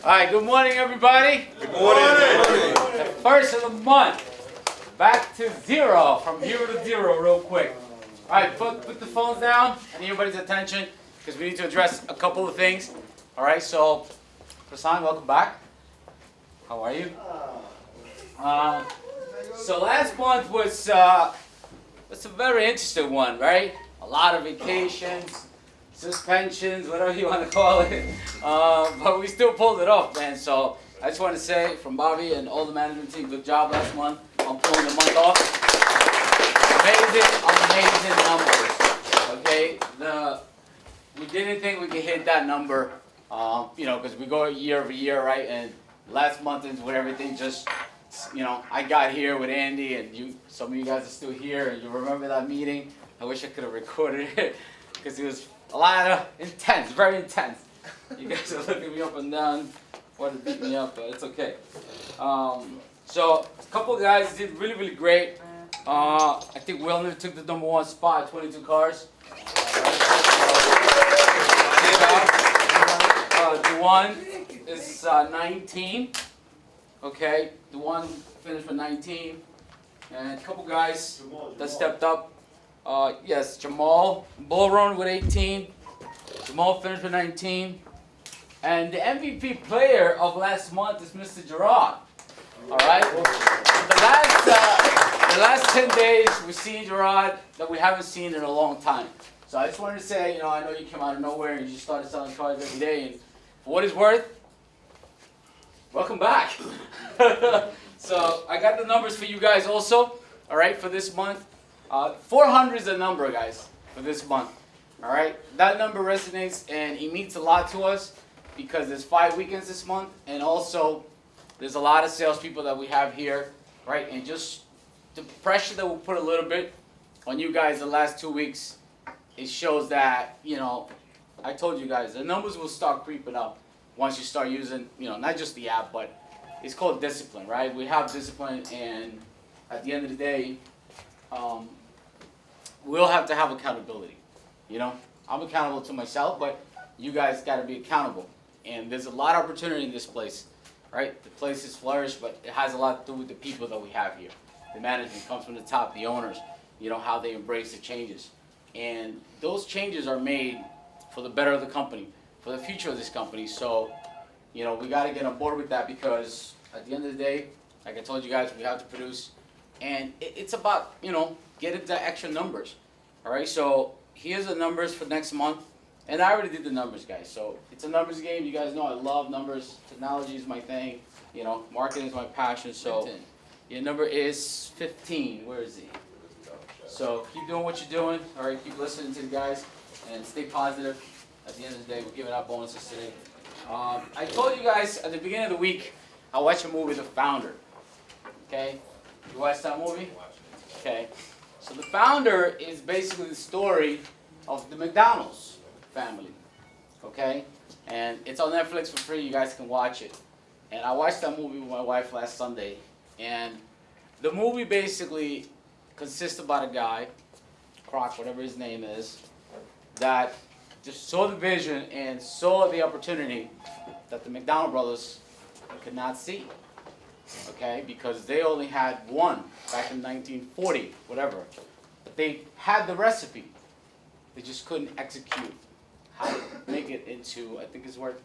All right, good morning, everybody. Good morning. The first of the month. Back to zero, from 0 to 0 real quick. All right, put the phones down. I need everybody's attention because we need to address a couple of things. All right, so, Patronn, welcome back. How are you? So last month was a very interesting one, right? A lot of vacations, suspensions, whatever you want to call it. But we still pulled it off, man. So I just want to say from Bobby and all the management team, good job last month on pulling the month off. Amazing numbers. Okay, we didn't think we could hit that number, because we go year over year, right? And last month is when everything just, I got here with Andy, and some of you guys are still here, and you remember that meeting. I wish I could have recorded it because it was a lot of intense, very intense. You guys are looking me up and down, wanting to beat me up, but it's okay. So a couple of guys did really, really great. I think Wilner took the #1 spot, 22 cars. Dewan is 19. Okay, Dewan finished with 19. And a couple guys that stepped up. Yes, Jamal Bullrun with 18. Jamal finished with 19. And the MVP player of last month is Mr. Gerard. All right. The last 10 days we've seen Gerard that we haven't seen in a long time. So I just wanted to say, I know you came out of nowhere and you just started selling cars every day. And for what it's worth, welcome back. So I got the numbers for you guys also. All right, for this month. 400 is the number, guys, for this month. All right, that number resonates and it means a lot to us because there's 5 weekends this month, and also there's a lot of salespeople that we have here, right? And just the pressure that we'll put a little bit on you guys the last 2 weeks, it shows that I told you guys the numbers will start creeping up once you start using not just the app, but it's called discipline, right? We have discipline, and at the end of the day. We'll have to have accountability. I'm accountable to myself, but you guys got to be accountable. And there's a lot of opportunity in this place, right? The place is flourished, but it has a lot to do with the people that we have here. The management comes from the top, the owners, how they embrace the changes. And those changes are made for the better of the company, for the future of this company. So, we got to get on board with that because at the end of the day, like I told you guys, we have to produce. And it's about, getting the extra numbers. All right, so here's the numbers for next month. And I already did the numbers, guys. So it's a numbers game. You guys know I love numbers. Technology is my thing. Marketing is my passion. So your number is 15. Where is he? So keep doing what you're doing. All right, keep listening to the guys. And stay positive. At the end of the day, we're giving out bonuses today. I told you guys at the beginning of the week, I watched a movie, The Founder. Okay? You watched that movie? Okay. So The Founder is basically the story of the McDonald's family. Okay? And it's on Netflix for free. You guys can watch it. And I watched that movie with my wife last Sunday. And the movie basically consists about a guy, Croc, whatever his name is, that just saw the vision and saw the opportunity that the McDonald brothers could not see. Okay, because they only had one back in 1940, whatever. But they had the recipe. They just couldn't execute how to make it into, I think it's worth,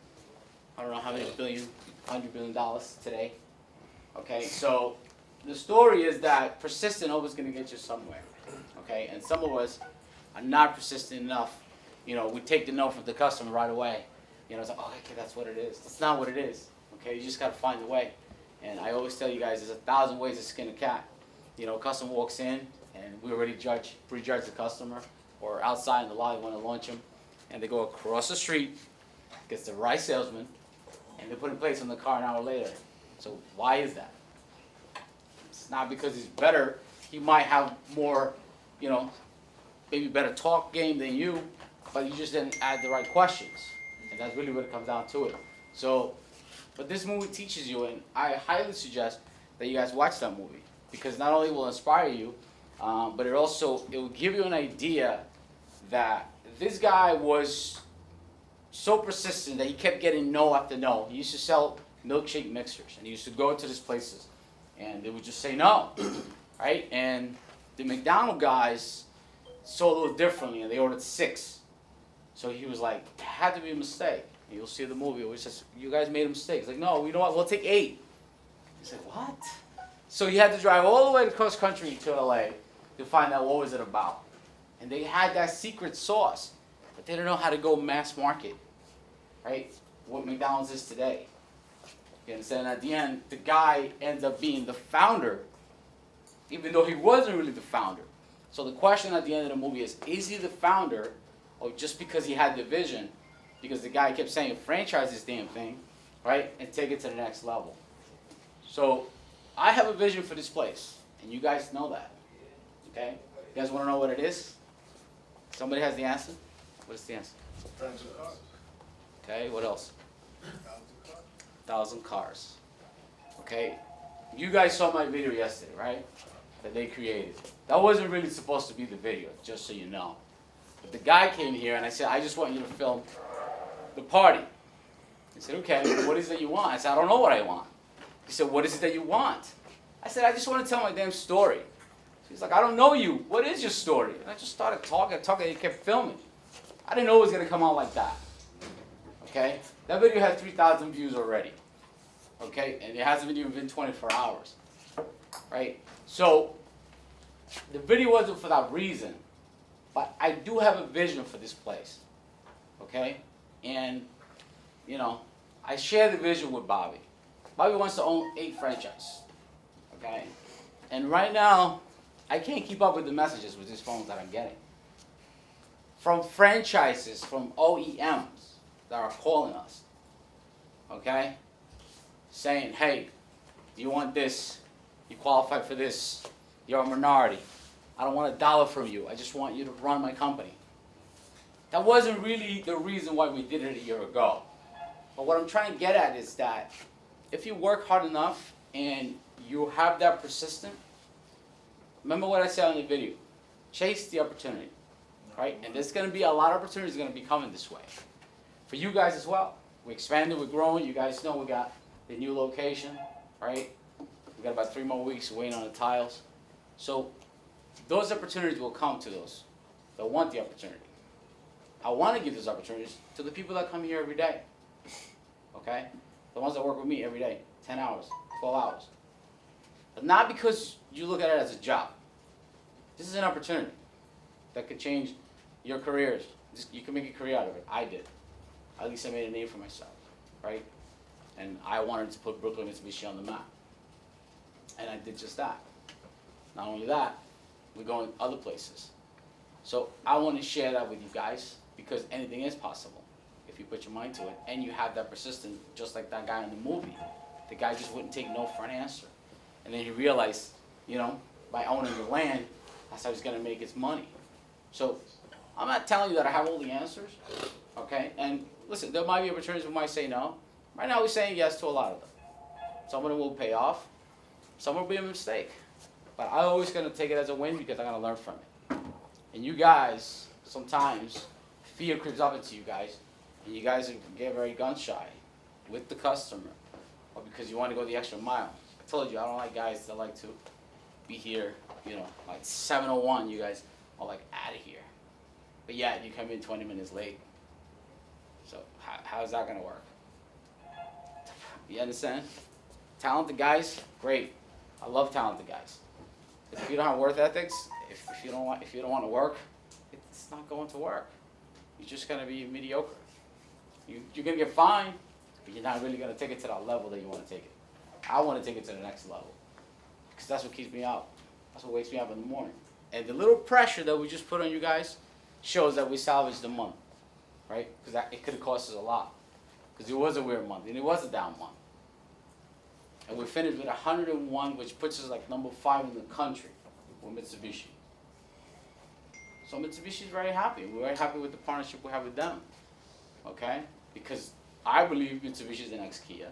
I don't know how many billion, $100 billion today. Okay, so the story is that persistent always going to get you somewhere. Okay, and some of us are not persistent enough. We take the no from the customer right away. It's like, oh, okay, that's what it is. That's not what it is. Okay, you just got to find a way. And I always tell you guys, there's 1,000 ways to skin a cat. Customer walks in, and we already prejudge the customer, or outside in the lobby want to launch them, and they go across the street, gets the right salesman, and they put in place on the car an hour later. So why is that? It's not because he's better. He might have more, maybe better talk game than you, but you just didn't add the right questions. And that's really what it comes down to it. So. But this movie teaches you, and I highly suggest that you guys watch that movie because not only will it inspire you, but it will give you an idea that this guy was so persistent that he kept getting no after no. He used to sell milkshake mixers, and he used to go to these places, and they would just say no, right? And the McDonald's guys saw a little differently, and they ordered 6. So he was like, it had to be a mistake. And you'll see the movie. It says, you guys made a mistake. He's like, no, you know what? We'll take 8. He's like, what? So he had to drive all the way across country to LA to find out what was it about. And they had that secret sauce, but they didn't know how to go mass market, right? What McDonald's is today. You understand? At the end, the guy ends up being the founder, even though he wasn't really the founder. So the question at the end of the movie is he the founder, or just because he had the vision, because the guy kept saying, franchise this damn thing, right, and take it to the next level. So I have a vision for this place, and you guys know that, okay? You guys want to know what it is? Somebody has the answer? What is the answer? Okay, what else? 1,000 cars. Okay, you guys saw my video yesterday, right? That they created. That wasn't really supposed to be the video, just so you know. But the guy came here and I said, I just want you to film the party. He said, okay, what is it you want? I said, I don't know what I want. He said, what is it that you want? I said, I just want to tell my damn story. He's like, I don't know you. What is your story? And I just started talking, and he kept filming. I didn't know it was going to come out like that. Okay? That video has 3,000 views already. Okay? And it hasn't been even been 24 hours. Right? So, the video wasn't for that reason. But I do have a vision for this place. Okay? And, you know, I share the vision with Bobby. Bobby wants to own 8 franchises. Okay? And right now, I can't keep up with the messages with these phones that I'm getting. From franchises, from OEMs that are calling us. Okay? Saying, hey, you want this? You qualify for this? You're a minority. I don't want $1 from you. I just want you to run my company. That wasn't really the reason why we did it a year ago. But what I'm trying to get at is that if you work hard enough and you have that persistence, remember what I said in the video. Chase the opportunity, right? And there's going to be a lot of opportunities going to be coming this way. For you guys as well. We expanded, we're growing. You guys know we got the new location, right? We got about 3 more weeks waiting on the tiles. So those opportunities will come to those that want the opportunity. I want to give those opportunities to the people that come here every day, okay? The ones that work with me every day, 10 hours, 12 hours. But not because you look at it as a job. This is an opportunity that could change your careers. You can make a career out of it. I did. At least I made a name for myself, right? And I wanted to put Brooklyn Mitsubishi on the map. And I did just that. Not only that, we're going other places. So I want to share that with you guys because anything is possible if you put your mind to it and you have that persistence, just like that guy in the movie. The guy just wouldn't take no for an answer. And then he realized, you know, by owning the land, that's how he's going to make his money. So I'm not telling you that I have all the answers, okay? And listen, there might be opportunities we might say no. Right now we're saying yes to a lot of them. Some of them will pay off. Some will be a mistake. But I'm always going to take it as a win because I'm going to learn from it. And you guys, sometimes, fear creeps up into you guys. And you guys get very gun shy with the customer. Or because you want to go the extra mile. I told you, I don't like guys that like to be here, you know, like 7:01, you guys are like out of here. But yeah, you come in 20 minutes late. So how's that going to work? You understand? Talented guys, great. I love talented guys. If you don't have work ethics, if you don't want to work, it's not going to work. You're just going to be mediocre. You're going to get fined, but you're not really going to take it to that level that you want to take it. I want to take it to the next level because that's what keeps me up. That's what wakes me up in the morning. And the little pressure that we just put on you guys shows that we salvaged the month, right? Because it could have cost us a lot. Because it was a weird month and it was a down month. And we finished with 101, which puts us like number 5 in the country with Mitsubishi. So Mitsubishi is very happy. We're very happy with the partnership we have with them. Okay? Because I believe Mitsubishi is the next Kia.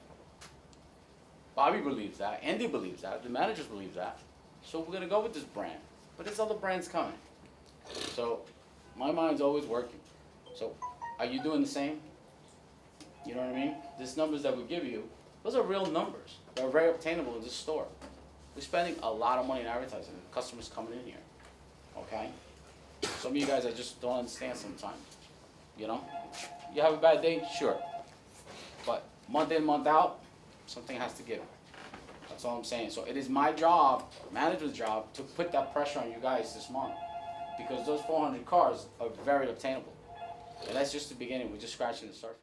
Bobby believes that. Andy believes that. The managers believe that. So we're going to go with this brand. But there's other brands coming. So my mind's always working. So are you doing the same? You know what I mean? These numbers that we give you, those are real numbers. They're very obtainable in this store. We're spending a lot of money in advertising. Customers coming in here. Okay? Some of you guys I just don't understand sometimes. You know? You have a bad day? Sure. But month in, month out, something has to give. That's all I'm saying. So it is my job, manager's job, to put that pressure on you guys this month. Because those 400 cars are very obtainable. And that's just the beginning. We're just scratching the surface.